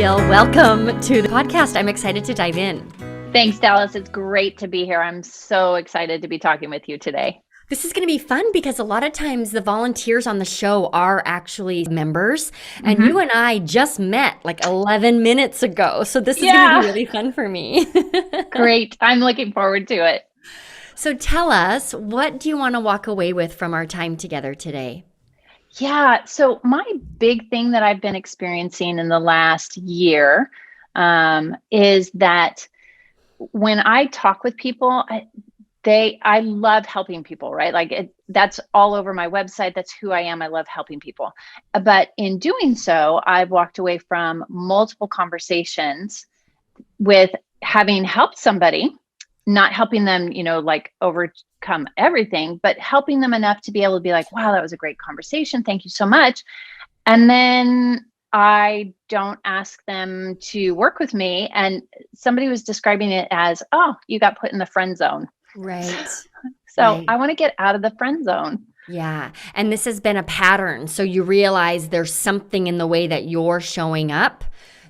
Jill. Welcome to the podcast. I'm excited to dive in. Thanks, Dallas. It's great to be here. I'm so excited to be talking with you today. This is going to be fun because a lot of times the volunteers on the show are actually members, and you and I just met like 11 minutes ago. So this is going to be really fun for me. Great. I'm looking forward to it. So tell us, what do you want to walk away with from our time together today? Yeah. So my big thing that I've been experiencing in the last year is that when I talk with people, I love helping people, right? Like that's all over my website. That's who I am. I love helping people. But in doing so, I've walked away from multiple conversations with having helped somebody, not helping them, like overcome everything, but helping them enough to be able to be like, wow, that was a great conversation. Thank you so much. And then I don't ask them to work with me. And somebody was describing it as, oh, you got put in the friend zone. Right. So I want to get out of the friend zone. Yeah. And this has been a pattern. So you realize there's something in the way that you're showing up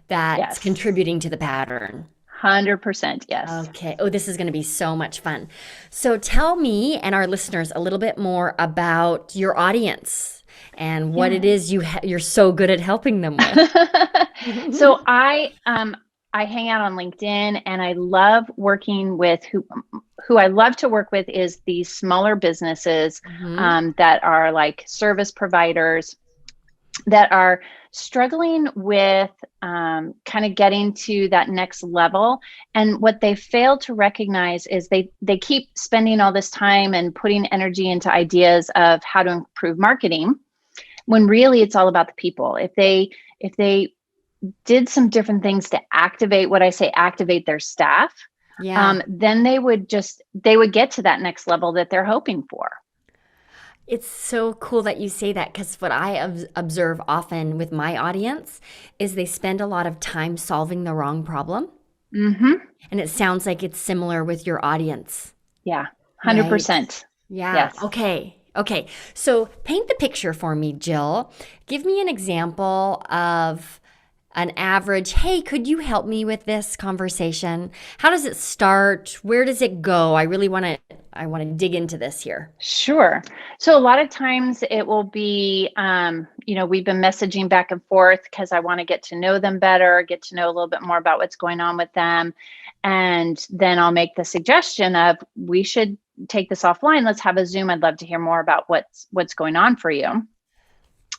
that's contributing to the pattern. 100%. Yes. Okay. Oh, this is going to be so much fun. So tell me and our listeners a little bit more about your audience and what it is you're so good at helping them with. So I hang out on LinkedIn, and I love working with who I love to work with is these smaller businesses that are like service providers that are struggling with kind of getting to that next level. And what they fail to recognize is they keep spending all this time and putting energy into ideas of how to improve marketing, when really it's all about the people. If they did some different things to activate their staff, then they would get to that next level that they're hoping for. It's so cool that you say that, because what I observe often with my audience is they spend a lot of time solving the wrong problem. Mm-hmm. And it sounds like it's similar with your audience. Yeah, 100%. Right? Yeah. Yes. Okay. So paint the picture for me, Jill. Give me an example of an average, hey, could you help me with this conversation? How does it start? Where does it go? I want to dig into this here. Sure. So a lot of times it will be, we've been messaging back and forth because I want to get to know them better, get to know a little bit more about what's going on with them. And then I'll make the suggestion of, we should take this offline. Let's have a Zoom. I'd love to hear more about what's going on for you.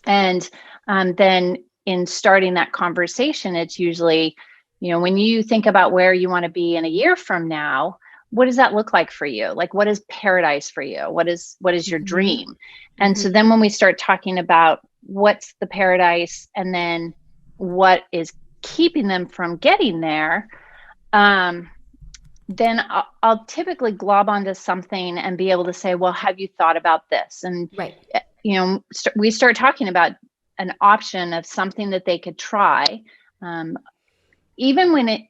And then in starting that conversation, it's usually, when you think about where you want to be in a year from now, what does that look like for you? Like, what is paradise for you? What is your dream? And so then when we start talking about what's the paradise and then what is keeping them from getting there, then I'll typically glob onto something and be able to say, well, have you thought about this? And, we start talking about an option of something that they could try. Even when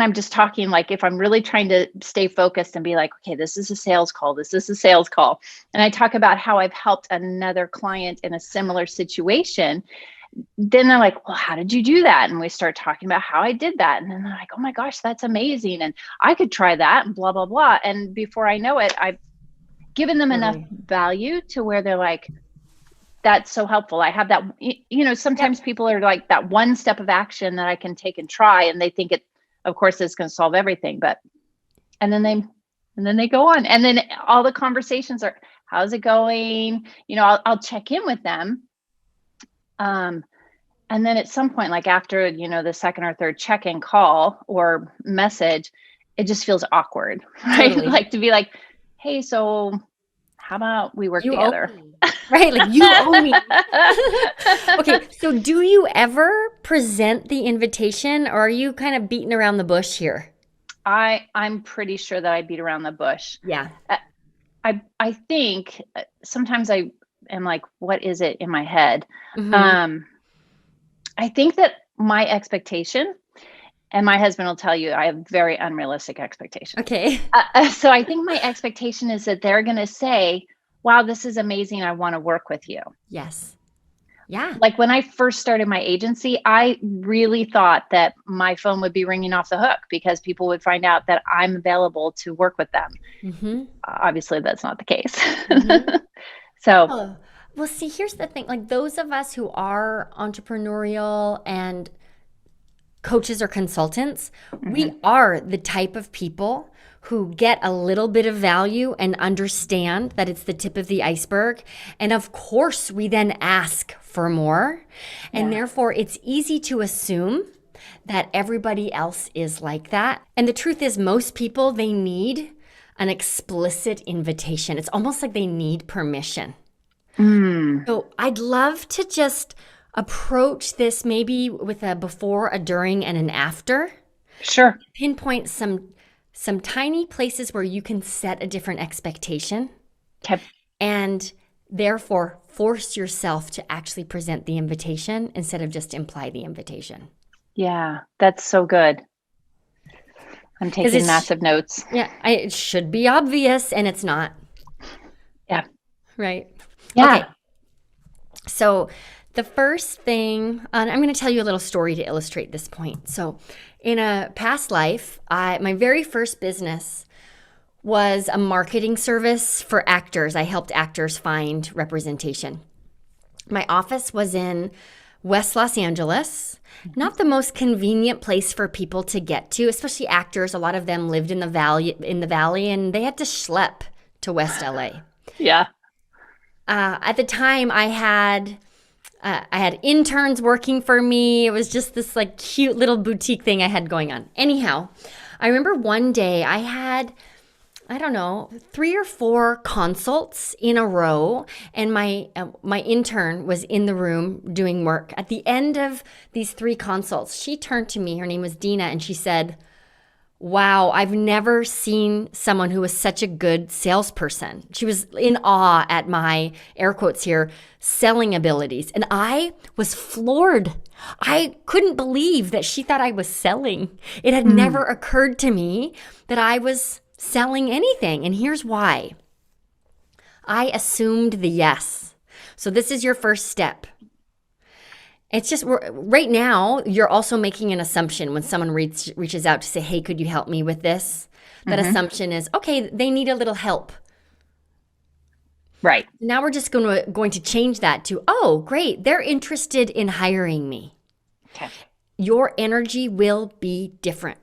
I'm just talking, like if I'm really trying to stay focused and be like, okay, this is a sales call. And I talk about how I've helped another client in a similar situation, then they're like, well, how did you do that? And we start talking about how I did that. And then they're like, oh my gosh, that's amazing. And I could try that and blah, blah, blah. And before I know it, I've given them enough value to where they're like, that's so helpful. I have that, sometimes people are like that one step of action that I can take and try. And they think it, of course, is going to solve everything, and then they go on. And then all the conversations are, how's it going? I'll check in with them. And then at some point, like after, the second or third check-in call or message, it just feels awkward, right? Totally. Like to be like, hey, so how about we work together? Right, like you owe me. Okay, so do you ever present the invitation, or are you kind of beating around the bush here? I'm pretty sure that I beat around the bush. Yeah. I think sometimes I am like, what is it in my head? I think that my expectation, and my husband will tell you, I have very unrealistic expectations. Okay. So I think my expectation is that they're going to say, wow, this is amazing. I want to work with you. Yes. Yeah. Like when I first started my agency, I really thought that my phone would be ringing off the hook because people would find out that I'm available to work with them. Mm-hmm. Obviously, that's not the case. Mm-hmm. So, Oh, well, see, here's the thing. Like those of us who are entrepreneurial and coaches or consultants, we mhm, are the type of people who get a little bit of value and understand that it's the tip of the iceberg. And of course, we then ask for more. And yeah. therefore, it's easy to assume that everybody else is like that. And the truth is, most people, they need an explicit invitation. It's almost like they need permission. Mm, So I'd love to just approach this maybe with a before, a during, and an after. sure. Pinpoint some tiny places where you can set a different expectation Okay. and therefore force yourself to actually present the invitation instead of just imply the invitation. Yeah, that's so good. I'm Because taking massive notes. it should be obvious and it's not, Yeah. right? Okay. Yeah. So the first thing, and I'm going to tell you a little story to illustrate this point. So in a past life, my very first business was a marketing service for actors. I helped actors find representation. My office was in West Los Angeles, not the most convenient place for people to get to, especially actors. A lot of them lived in the valley, and they had to schlep to West LA. Yeah. At the time, I had interns working for me. It was just this like cute little boutique thing I had going on. Anyhow, I remember one day I had, I don't know, 3 or 4 consults in a row, and my intern was in the room doing work. At the end of these 3 consults, she turned to me. Her name was Dina, and she said, "Wow, I've never seen someone who was such a good salesperson." She was in awe at my, air quotes here, selling abilities. And I was floored. I couldn't believe that she thought I was selling. It had never occurred to me that I was selling anything. And here's why. I assumed the yes. So this is your first step. It's just right now, you're also making an assumption when someone reaches out to say, "Hey, could you help me with this?" That assumption is, okay, they need a little help. Right. Now we're just going to change that to, "Oh, great, they're interested in hiring me." Okay. Your energy will be different.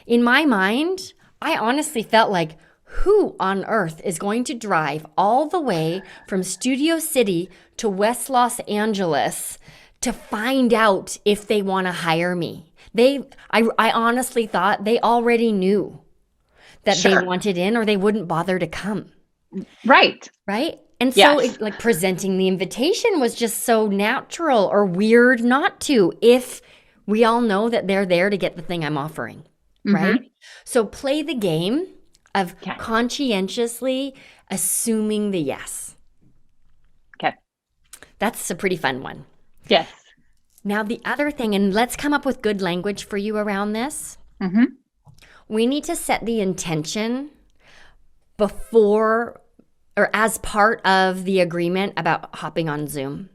In my mind, I honestly felt like, who on earth is going to drive all the way from Studio City to West Los Angeles to find out if they want to hire me? I honestly thought they already knew that they Sure. wanted in, or they wouldn't bother to come, Right. right? And so Yes. like presenting the invitation was just so natural or weird not to, if we all know that they're there to get the thing I'm offering, right? So play the game of Okay. conscientiously assuming the yes. Okay. That's a pretty fun one. Yes. Now, the other thing, and let's come up with good language for you around this. Mm-hmm. We need to set the intention before or as part of the agreement about hopping on Zoom,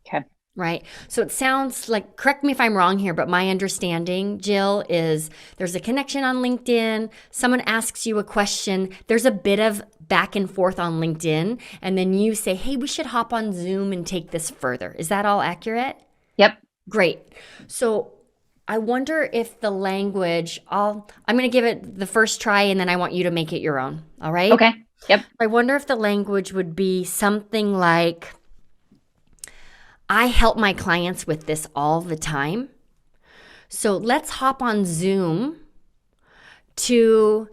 Okay. right? So it sounds like, correct me if I'm wrong here, but my understanding, Jill, is there's a connection on LinkedIn. Someone asks you a question. There's a bit of back and forth on LinkedIn. And then you say, "Hey, we should hop on Zoom and take this further." Is that all accurate? Yep. Great. So I wonder if the language, I'm going to give it the first try and then I want you to make it your own. All right? Okay. Yep. I wonder if the language would be something like, "I help my clients with this all the time. So let's hop on Zoom to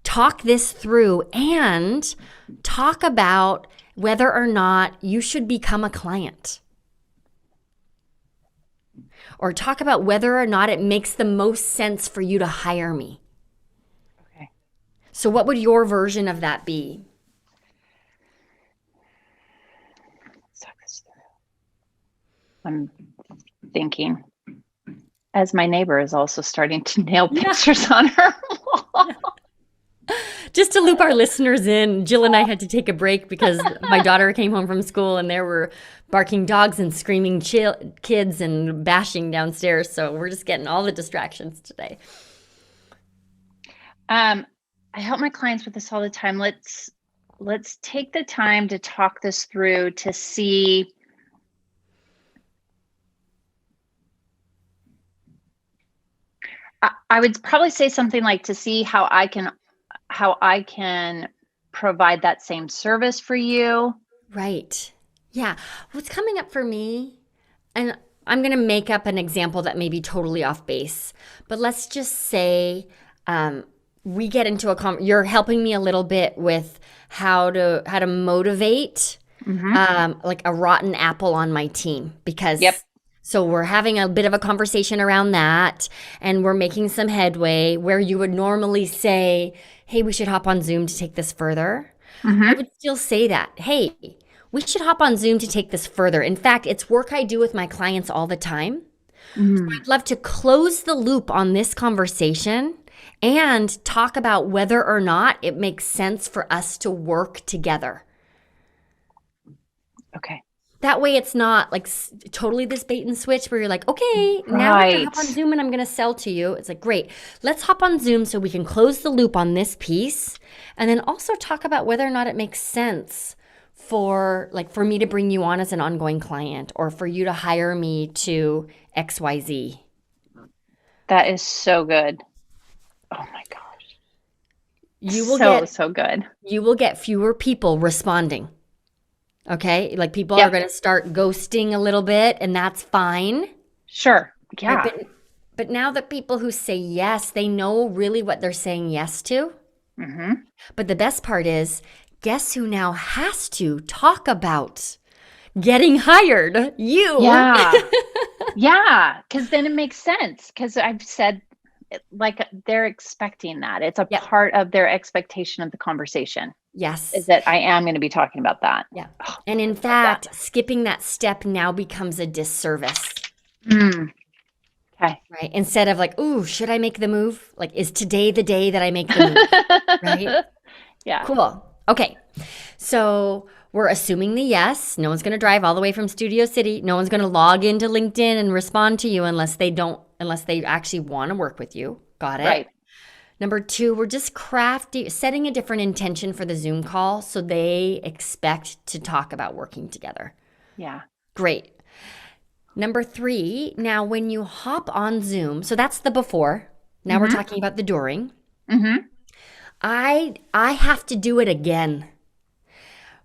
talk this through and talk about whether or not you should become a client. Or talk about whether or not it makes the most sense for you to hire me." Okay. So what would your version of that be? Let's talk this through. I'm thinking, as my neighbor is also starting to nail pictures on her wall. Just to loop our listeners in, Jill and I had to take a break because my daughter came home from school and there were barking dogs and screaming kids and bashing downstairs. So we're just getting all the distractions today. I help my clients with this all the time. Let's take the time to talk this through to see I would probably say something like to see how I can provide that same service for you. Right. Yeah. What's coming up for me, and I'm going to make up an example that may be totally off base, but let's just say we get into you're helping me a little bit with how to motivate like a rotten apple on my team because So we're having a bit of a conversation around that, and we're making some headway where you would normally say, hey, we should hop on Zoom to take this further. I would still say that, hey, we should hop on Zoom to take this further. In fact, it's work I do with my clients all the time. So I'd love to close the loop on this conversation and talk about whether or not it makes sense for us to work together. Okay. That way it's not like totally this bait and switch where you're like, okay, now we're going to hop on Zoom and I'm going to sell to you. It's like, great, let's hop on Zoom so we can close the loop on this piece and then also talk about whether or not it makes sense for me to bring you on as an ongoing client or for you to hire me to XYZ. That is so good. Oh my gosh. You will so good. You will get fewer people responding. Okay? Like people are going to start ghosting a little bit and that's fine. Sure. Yeah. Right? But now the people who say yes, they know really what they're saying yes to. But the best part is, guess who now has to talk about getting hired? You. Yeah. Yeah. Because then it makes sense. Because I've said, like, they're expecting that. It's a part of their expectation of the conversation. Yes. Is that I am going to be talking about that. Yeah. And in fact, skipping that step now becomes a disservice. Okay. Right. Instead of like, ooh, should I make the move? Like, is today the day that I make the move? Right? Yeah. Cool. Okay. So we're assuming the yes. No one's going to drive all the way from Studio City. No one's going to log into LinkedIn and respond to you unless they actually want to work with you. Got it? Right. Number 2, we're just setting a different intention for the Zoom call so they expect to talk about working together. Yeah. Great. Number 3, now when you hop on Zoom, so that's the before. Now we're talking about the during. I have to do it again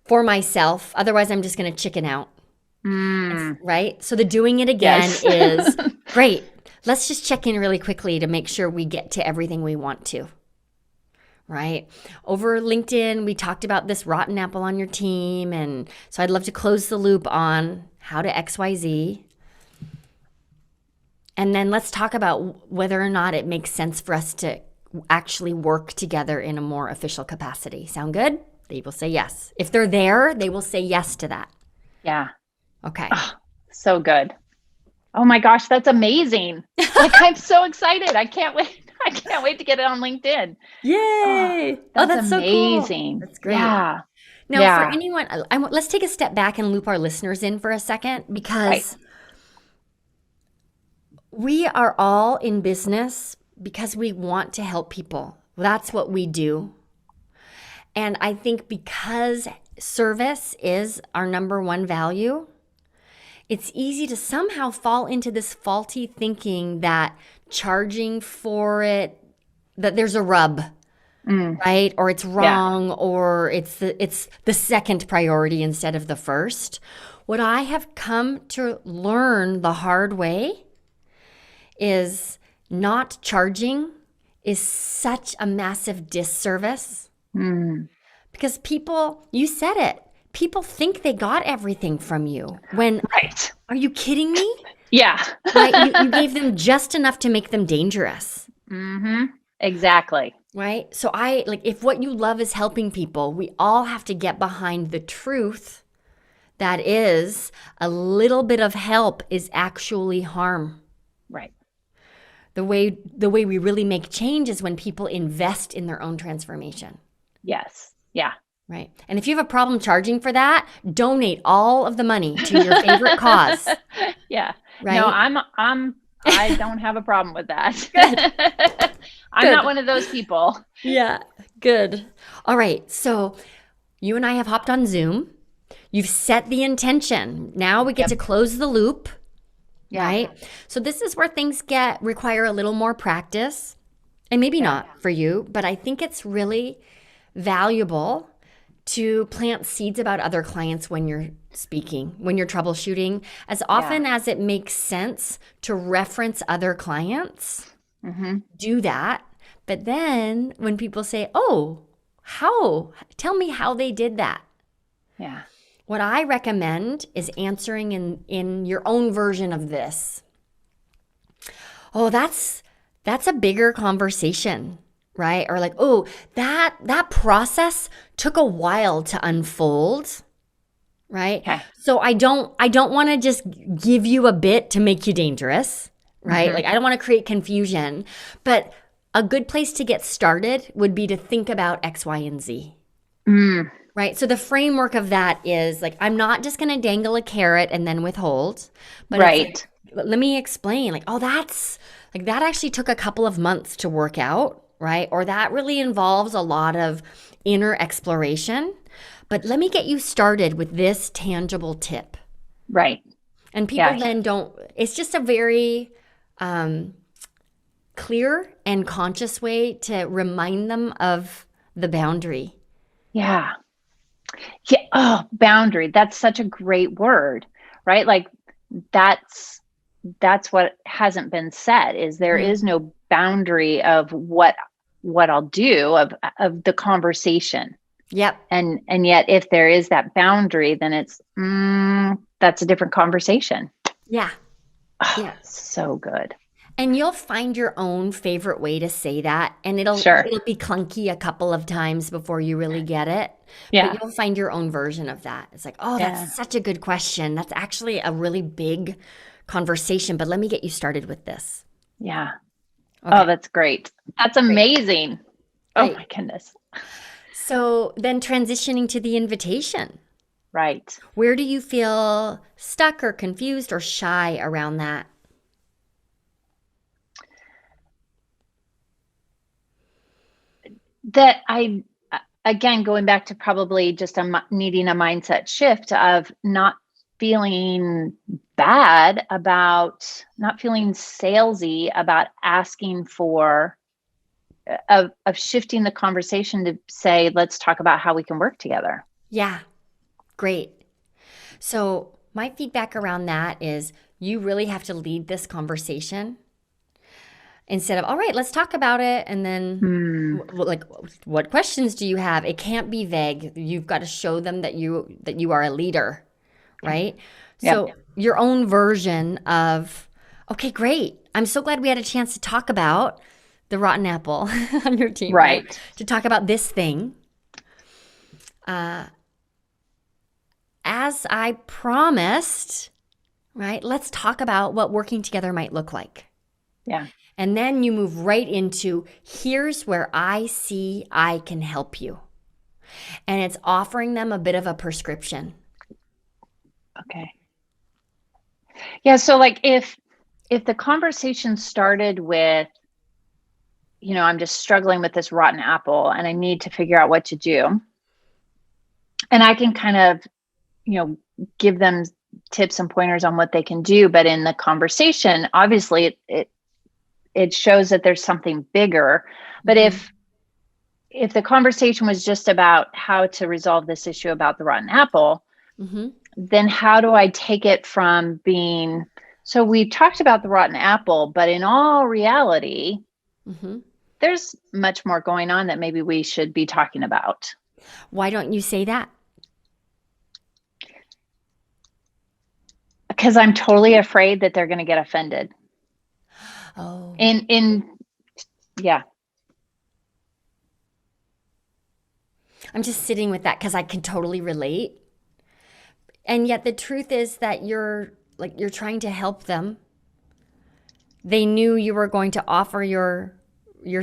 for myself. Otherwise, I'm just going to chicken out. Right? So the doing it again is great. Let's just check in really quickly to make sure we get to everything we want to, right? Over LinkedIn, we talked about this rotten apple on your team. And so I'd love to close the loop on how to XYZ. And then let's talk about whether or not it makes sense for us to actually work together in a more official capacity. Sound good? They will say yes. If they're there, they will say yes to that. Yeah. Okay. Oh, so good. Oh my gosh, that's amazing. Like, I'm so excited. I can't wait. I can't wait to get it on LinkedIn. Yay. That's so amazing. Cool. That's great. Yeah. Now, for anyone, let's take a step back and loop our listeners in for a second because we are all in business because we want to help people. That's what we do. And I think because service is our number one value, it's easy to somehow fall into this faulty thinking that charging for it, that there's a rub, right? Or it's wrong, or it's the second priority instead of the first. What I have come to learn the hard way is not charging is such a massive disservice. Because people, you said it, people think they got everything from you. When, are you kidding me? Yeah. Right? You gave them just enough to make them dangerous. Exactly. Right? So if what you love is helping people, we all have to get behind the truth that is a little bit of help is actually harm. Right. The way we really make change is when people invest in their own transformation. Yes. Yeah. Right. And if you have a problem charging for that, donate all of the money to your favorite cause. Yeah. No, Right? I don't have a problem with Good. that. I'm not Good. one of those people. Yeah. Good. All right. So you and I have hopped on Zoom. You've set the intention. Now we get to close the loop. Yeah. Right? So this is where things require a little more practice. And maybe not for you, but I think it's really valuable to plant seeds about other clients when you're speaking, when you're troubleshooting, as often as it makes sense to reference other clients. Do that. But then when people say, oh, how? Tell me how they did that. Yeah. What I recommend is answering in your own version of this. Oh, that's a bigger conversation, right? Or like, oh, that process took a while to unfold, right? Okay. So I don't want to just give you a bit to make you dangerous, right? Like I don't want to create confusion, but a good place to get started would be to think about X, Y, and Z. Right. So the framework of that is like, I'm not just going to dangle a carrot and then withhold, but it's like, let me explain like, oh, that's like, that actually took a couple of months to work out, right? Or that really involves a lot of inner exploration, but let me get you started with this tangible tip. Right. And people then it's just a very clear and conscious way to remind them of the boundary. Yeah. Yeah. Oh, boundary. That's such a great word, right? Like that's what hasn't been said is there is no boundary of what I'll do of the conversation. Yep. And yet if there is that boundary, then it's, that's a different conversation. Yeah. Oh, Yeah. So good. And you'll find your own favorite way to say that. And it'll be clunky a couple of times before you really get it. Yeah. But you'll find your own version of that. It's like, oh, that's such a good question. That's actually a really big conversation. But let me get you started with this. Yeah. Okay. Oh, that's great. That's amazing. Great. Oh my goodness. So then transitioning to the invitation. Right. Where do you feel stuck or confused or shy around that? That again, going back to probably just needing a mindset shift of not feeling bad about, not feeling salesy about asking for, of shifting the conversation to say, let's talk about how we can work together. Yeah, great. So my feedback around that is you really have to lead this conversation. Instead of, all right, let's talk about it. And then like, what questions do you have? It can't be vague. You've got to show them that you are a leader, right? Yep. So your own version of, okay, great. I'm so glad we had a chance to talk about the rotten apple on your team, right? To talk about this thing. As I promised, right? Let's talk about what working together might look like. Yeah. And then you move right into, here's where I see I can help you. And it's offering them a bit of a prescription. Okay. Yeah. So like if the conversation started with, I'm just struggling with this rotten apple and I need to figure out what to do. And I can kind of, give them tips and pointers on what they can do. But in the conversation, obviously it shows that there's something bigger. But if the conversation was just about how to resolve this issue about the rotten apple, then how do I take it from being, so we talked about the rotten apple, but in all reality, there's much more going on that maybe we should be talking about. Why don't you say that? Because I'm totally afraid that they're going to get offended. Oh. Yeah. I'm just sitting with that because I can totally relate. And yet the truth is that you're trying to help them. They knew you were going to offer your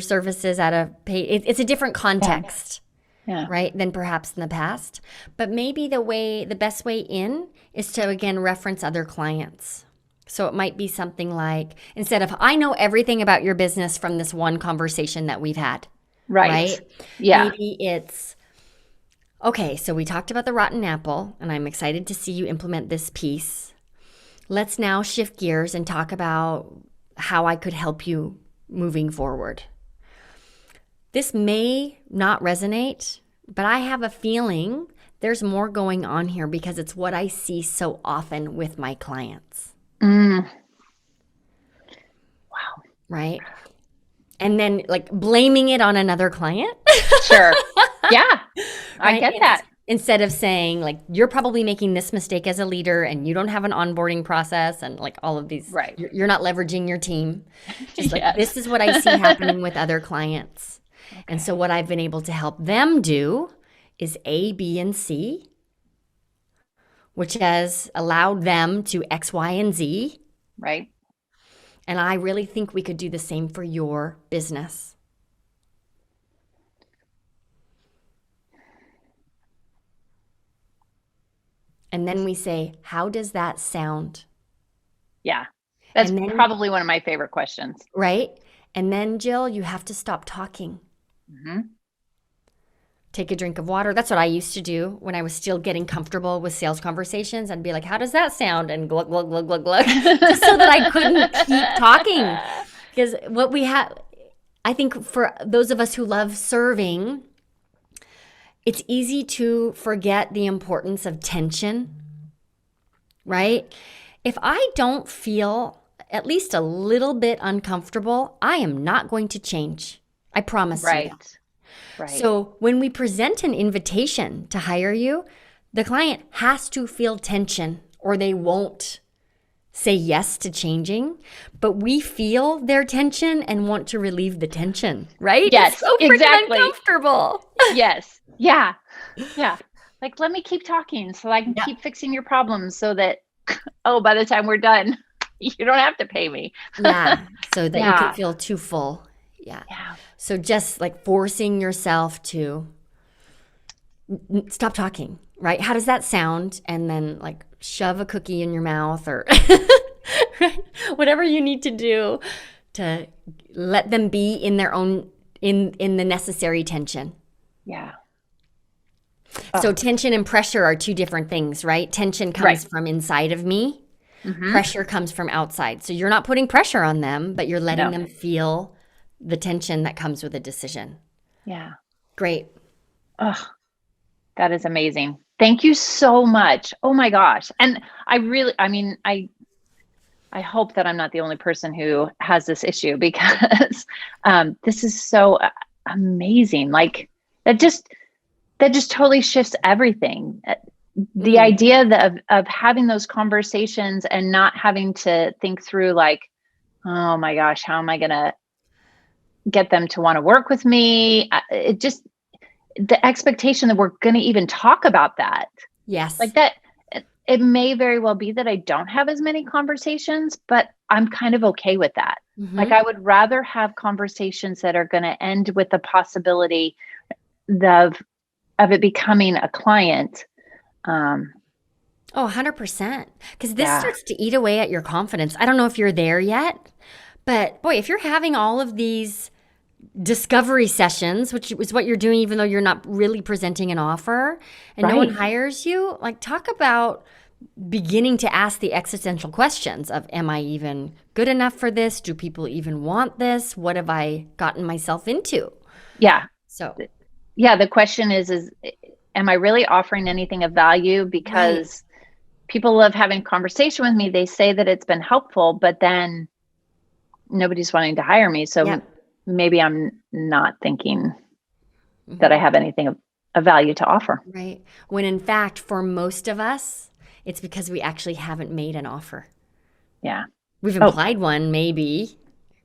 services at a pay. It's a different context. Yeah. right, than perhaps in the past. But maybe the best way in is to, again, reference other clients. So it might be something like, instead of, I know everything about your business from this one conversation that we've had, right? Yeah. Maybe it's, okay, so we talked about the rotten apple, and I'm excited to see you implement this piece. Let's now shift gears and talk about how I could help you moving forward. This may not resonate, but I have a feeling there's more going on here because it's what I see so often with my clients. Wow. Right? And then like blaming it on another client. Sure. Yeah. I Right? get that. Instead of saying like, you're probably making this mistake as a leader and you don't have an onboarding process and like all of these, Right. You're not leveraging your team. Just like, Yes. this is what I see happening with other clients. Okay. And so what I've been able to help them do is A, B, and C, which has allowed them to X, Y, and Z. Right. And I really think we could do the same for your business. And then we say, how does that sound? Yeah. That's And then- probably one of my favorite questions. Right? And then, Jill, you have to stop talking. Mm-hmm. Take a drink of water. That's what I used to do when I was still getting comfortable with sales conversations. I'd be like, how does that sound? And glug, glug, glug, glug, glug, just so that I couldn't keep talking. Because what we have, I think for those of us who love serving, it's easy to forget the importance of tension, right? If I don't feel at least a little bit uncomfortable, I am not going to change. I promise you. Right. Right. So when we present an invitation to hire you, the client has to feel tension or they won't say yes to changing. But we feel their tension and want to relieve the tension, right? Yes, It's so freaking exactly. uncomfortable. Yes. Yeah. Yeah. Like, let me keep talking so I can Yeah. keep fixing your problems so that, oh, by the time we're done, you don't have to pay me. Yeah, so that you Yeah. can feel too full. Yeah. Yeah. So just like forcing yourself to stop talking, right? How does that sound? And then like shove a cookie in your mouth or right? Whatever you need to do to let them be in their own, in the necessary tension. Yeah. So tension and pressure are two different things, right? Tension comes Right. from inside of me. Mm-hmm. Pressure comes from outside. So you're not putting pressure on them, but you're letting No. them feel the tension that comes with a decision. Yeah. Great. Oh, that is amazing. Thank you so much. Oh my gosh. And I hope that I'm not the only person who has this issue because this is so amazing. Like that just totally shifts everything. The idea of having those conversations and not having to think through like, oh my gosh, how am I going to get them to want to work with me? It just, the expectation that we're going to even talk about that. Yes. Like that, it may very well be that I don't have as many conversations, but I'm kind of okay with that. Mhm. Like I would rather have conversations that are going to end with the possibility of it becoming a client. Oh, 100%. Because this Yeah. starts to eat away at your confidence. I don't know if you're there yet, but boy, if you're having all of these discovery sessions, which is what you're doing, even though you're not really presenting an offer and no one Right. hires you, like talk about beginning to ask the existential questions of, am I even good enough for this? Do people even want this? What have I gotten myself into? Yeah. So, Yeah. The question is, am I really offering anything of value? Because people love having conversation with me. They say that it's been helpful, but then nobody's wanting to hire me. So yeah. maybe I'm not thinking that I have anything of value to offer. Right. When in fact, for most of us, it's because we actually haven't made an offer. Yeah. We've implied one, maybe.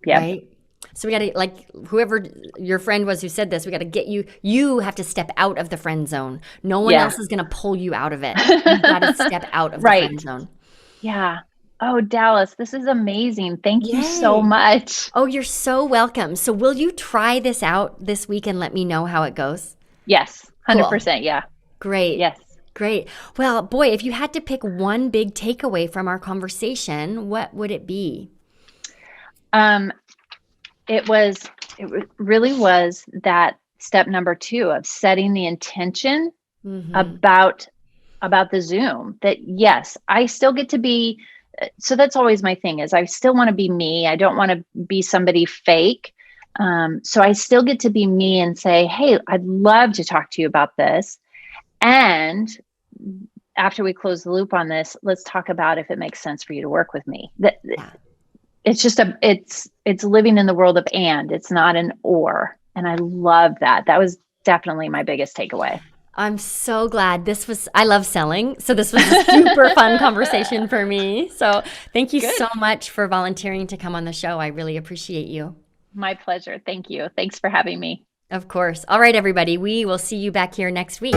Yeah. Right. So we got to, like, whoever your friend was who said this, we got to get you have to step out of the friend zone. No one Yeah. else is going to pull you out of it. You've got to step out of the Right. friend zone. Yeah. Oh, Dallas, this is amazing. Thank you Yay. so much. Oh, you're so welcome. So will you try this out this week and let me know how it goes? Yes. Cool. 100%. Yeah. Great. Yes. Great. Well, boy, if you had to pick one big takeaway from our conversation, what would it be? It really was that step number 2 of setting the intention about the Zoom, that yes, I still get to be, so that's always my thing, is I still want to be me. I don't want to be somebody fake. So I still get to be me and say, hey, I'd love to talk to you about this. And after we close the loop on this, let's talk about if it makes sense for you to work with me. It's just it's living in the world of and, it's not an or. And I love that. That was definitely my biggest takeaway. I'm so glad I love selling. So this was a super fun conversation for me. So thank you so much for volunteering to come on the show. I really appreciate you. My pleasure. Thank you. Thanks for having me. Of course. All right, everybody. We will see you back here next week.